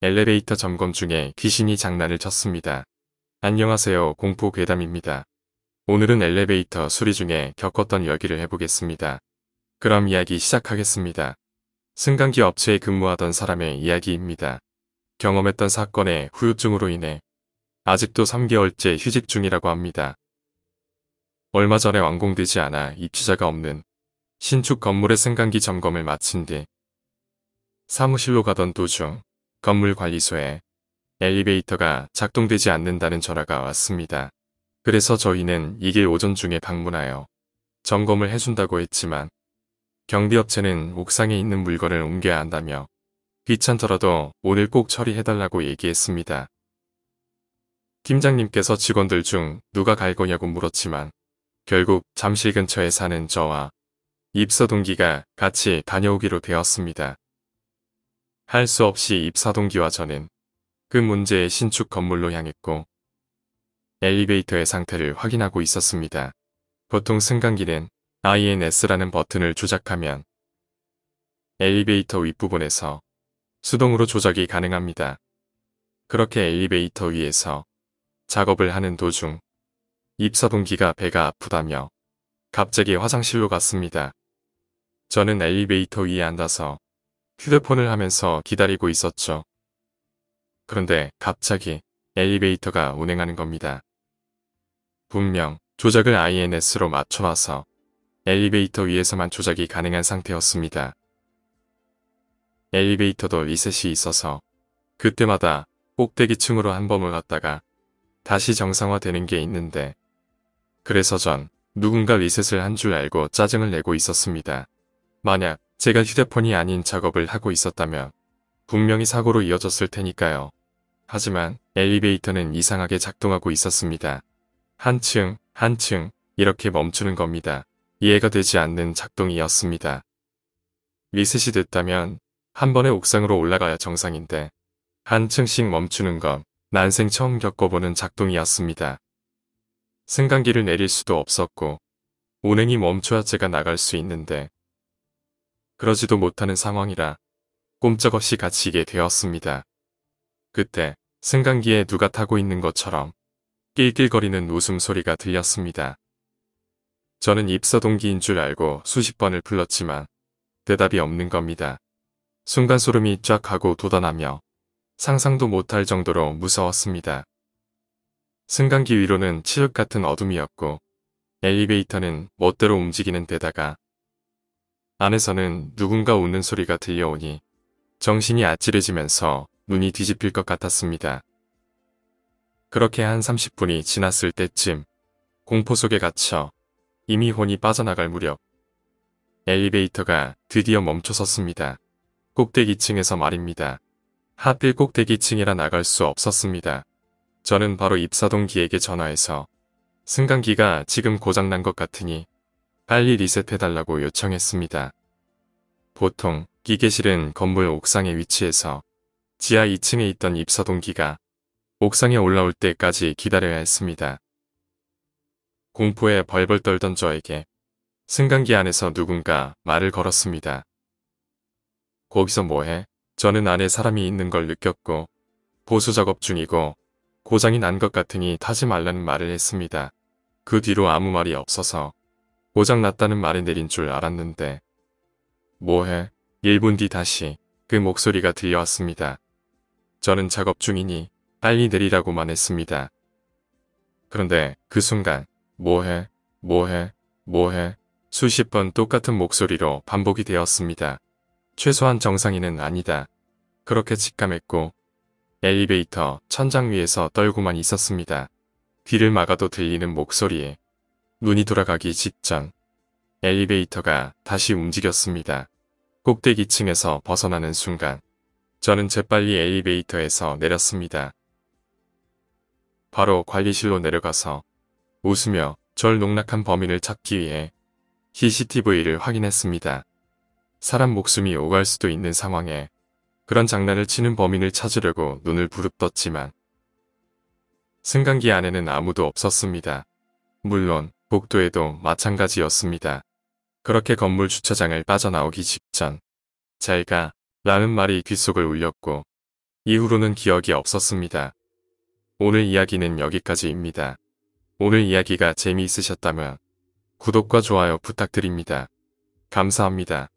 엘리베이터 점검 중에 귀신이 장난을 쳤습니다. 안녕하세요, 공포 괴담입니다. 오늘은 엘리베이터 수리 중에 겪었던 이야기를 해보겠습니다. 그럼 이야기 시작하겠습니다. 승강기 업체에 근무하던 사람의 이야기입니다. 경험했던 사건의 후유증으로 인해 아직도 3개월째 휴직 중이라고 합니다. 얼마 전에 완공되지 않아 입주자가 없는 신축 건물의 승강기 점검을 마친 뒤 사무실로 가던 도중 건물 관리소에 엘리베이터가 작동되지 않는다는 전화가 왔습니다. 그래서 저희는 이길 오전 중에 방문하여 점검을 해준다고 했지만 경비업체는 옥상에 있는 물건을 옮겨야 한다며 귀찮더라도 오늘 꼭 처리해달라고 얘기했습니다. 팀장님께서 직원들 중 누가 갈 거냐고 물었지만 결국 잠실 근처에 사는 저와 입사 동기가 같이 다녀오기로 되었습니다. 할 수 없이 입사 동기와 저는 그 문제의 신축 건물로 향했고 엘리베이터의 상태를 확인하고 있었습니다. 보통 승강기는 INS라는 버튼을 조작하면 엘리베이터 윗부분에서 수동으로 조작이 가능합니다. 그렇게 엘리베이터 위에서 작업을 하는 도중 입사 동기가 배가 아프다며 갑자기 화장실로 갔습니다. 저는 엘리베이터 위에 앉아서 휴대폰을 하면서 기다리고 있었죠. 그런데 갑자기 엘리베이터가 운행하는 겁니다. 분명 조작을 INS로 맞춰놔서 엘리베이터 위에서만 조작이 가능한 상태였습니다. 엘리베이터도 리셋이 있어서 그때마다 꼭대기층으로 한 번 올랐다가 다시 정상화되는 게 있는데 그래서 전 누군가 리셋을 한 줄 알고 짜증을 내고 있었습니다. 만약 제가 휴대폰이 아닌 작업을 하고 있었다면 분명히 사고로 이어졌을 테니까요. 하지만 엘리베이터는 이상하게 작동하고 있었습니다. 한층 이렇게 멈추는 겁니다. 이해가 되지 않는 작동이었습니다. 리셋이 됐다면 한 번에 옥상으로 올라가야 정상인데 한층씩 멈추는 건 난생 처음 겪어보는 작동이었습니다. 승강기를 내릴 수도 없었고 운행이 멈춰야 제가 나갈 수 있는데 그러지도 못하는 상황이라 꼼짝없이 갇히게 되었습니다. 그때 승강기에 누가 타고 있는 것처럼 낄낄거리는 웃음소리가 들렸습니다. 저는 입사 동기인 줄 알고 수십 번을 불렀지만 대답이 없는 겁니다. 순간 소름이 쫙 하고 돋아나며 상상도 못할 정도로 무서웠습니다. 승강기 위로는 칠흑 같은 어둠이었고 엘리베이터는 멋대로 움직이는 데다가 안에서는 누군가 웃는 소리가 들려오니 정신이 아찔해지면서 눈이 뒤집힐 것 같았습니다. 그렇게 한 30분이 지났을 때쯤 공포 속에 갇혀 이미 혼이 빠져나갈 무렵 엘리베이터가 드디어 멈춰섰습니다. 꼭대기층에서 말입니다. 하필 꼭대기층이라 나갈 수 없었습니다. 저는 바로 입사 동기에게 전화해서 승강기가 지금 고장난 것 같으니 빨리 리셋해달라고 요청했습니다. 보통 기계실은 건물 옥상에 위치해서 지하 2층에 있던 입사 동기가 옥상에 올라올 때까지 기다려야 했습니다. 공포에 벌벌 떨던 저에게 승강기 안에서 누군가 말을 걸었습니다. 거기서 뭐해? 저는 안에 사람이 있는 걸 느꼈고 보수 작업 중이고 고장이 난 것 같으니 타지 말라는 말을 했습니다. 그 뒤로 아무 말이 없어서 고장 났다는 말이 내린 줄 알았는데 뭐해? 1분 뒤 다시 그 목소리가 들려왔습니다. 저는 작업 중이니 빨리 내리라고만 했습니다. 그런데 그 순간 뭐해? 수십 번 똑같은 목소리로 반복이 되었습니다. 최소한 정상인은 아니다. 그렇게 직감했고 엘리베이터 천장 위에서 떨고만 있었습니다. 귀를 막아도 들리는 목소리에 눈이 돌아가기 직전 엘리베이터가 다시 움직였습니다. 꼭대기층에서 벗어나는 순간 저는 재빨리 엘리베이터에서 내렸습니다. 바로 관리실로 내려가서 웃으며 절 농락한 범인을 찾기 위해 CCTV를 확인했습니다. 사람 목숨이 오갈 수도 있는 상황에 그런 장난을 치는 범인을 찾으려고 눈을 부릅떴지만 승강기 안에는 아무도 없었습니다. 물론 복도에도 마찬가지였습니다. 그렇게 건물 주차장을 빠져나오기 직전 잘 가 라는 말이 귓속을 울렸고 이후로는 기억이 없었습니다. 오늘 이야기는 여기까지입니다. 오늘 이야기가 재미있으셨다면 구독과 좋아요 부탁드립니다. 감사합니다.